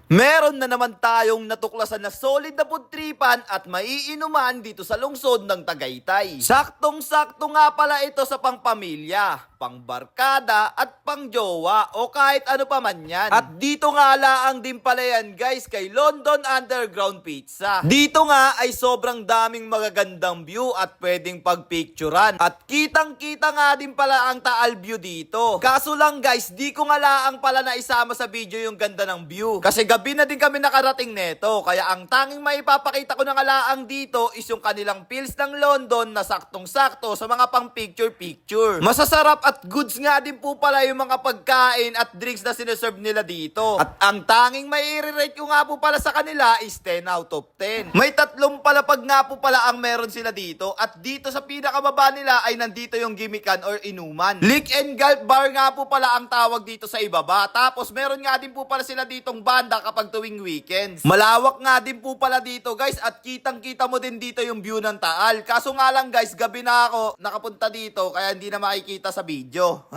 Meron na naman tayong natuklasan na solid na pudtripan at maiinuman dito sa lungsod ng Tagaytay. Saktong-sakto nga pala ito sa pangpamilya, pangbarkada at pangjowa o kahit ano pa man yan. At dito nga laang din pala yan guys kay London Underground Pizza. Dito nga ay sobrang daming magagandang view at pwedeng pagpicturan. At kitang-kita nga din pala ang Taal view dito. Kaso lang guys, di ko nga laang pala na isama sa video yung ganda ng view. Kasi gabi na din kami nakarating neto. Kaya ang tanging maipapakita ko na nga laang dito is yung kanilang pills ng London na saktong-sakto sa mga pang picture-picture. Masasarap at goods nga din po pala yung mga pagkain at drinks na sineserve nila dito. At ang tanging mai-rate ko nga po pala sa kanila is 10 out of 10. May tatlong palapag nga po pala ang meron sila dito. At dito sa pinakababa nila ay nandito yung gimikan or inuman. Lick and Gulp Bar nga po pala ang tawag dito sa ibaba. Tapos meron nga din po pala sila ditong banda kapag tuwing weekends. Malawak nga din po pala dito guys at kitang-kita mo din dito yung view ng Taal. Kaso nga lang guys, gabi na ako nakapunta dito kaya hindi na makikita sa video.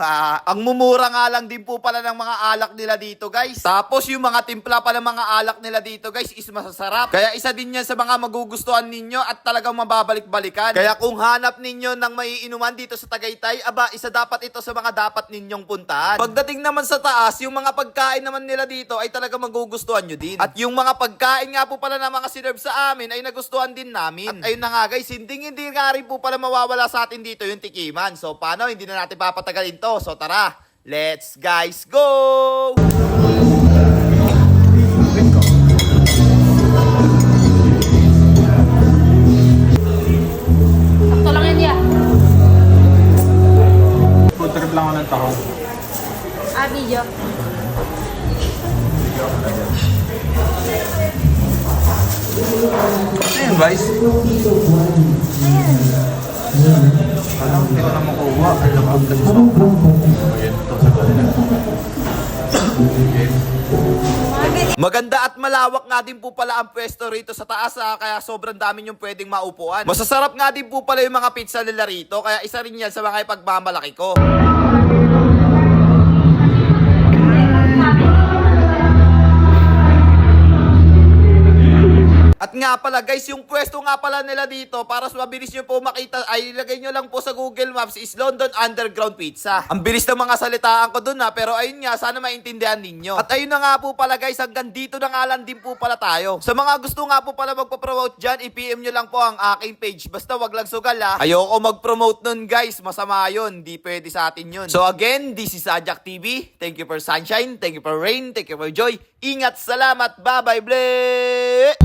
Ang mumura nga lang din po pala ng mga alak nila dito guys. Tapos yung mga timpla pa ng mga alak nila dito guys is masasarap. Kaya isa din yan sa mga magugustuhan ninyo at talagang mababalik-balikan. Kaya kung hanap ninyo ng maiinuman dito sa Tagaytay, aba isa dapat ito sa mga dapat ninyong puntahan. Pagdating naman sa taas, yung mga pagkain naman nila dito ay talagang magugustuhan nyo din. At yung mga pagkain nga po pala na mga sinerve sa amin ay nagustuhan din namin. At ayun na nga guys, hindi nga rin po pala mawawala sa atin dito yung tikiman. So paano, hindi na natin papatagalin to. So tara, let's guys go! Sakto lang yan ya. Food trip lang ako ng tahong. Video. Ayun, Vice. Alam, hindi ko na makuha. Ang lakad kasi sa ayan, ito sa kanila. Maganda at malawak nga din po pala ang pwesto rito sa taas kaya sobrang dami yung pwedeng maupuan. Masasarap nga din po pala yung mga pizza nila rito kaya isa rin yan sa mga ipagmamalaki ko. At nga pala guys, yung pwesto nga pala nila dito, para mas mabilis nyo po makita, ay ilagay nyo lang po sa Google Maps is London Underground Pizza. Ang bilis ng mga salitaan ko dun pero ayun nga, sana maintindihan ninyo. At ayun na nga po pala guys, hanggang dito na nga lang din po pala tayo. Sa mga gusto nga po pala magpa-promote dyan, i-PM nyo lang po ang aking page. Basta wag lang sugal Ayoko mag-promote nun guys, masama yun, di pwede sa atin yun. So again, this is Ajak TV. Thank you for sunshine, thank you for rain, thank you for joy. Ingat, salamat, bye-bye, bleh!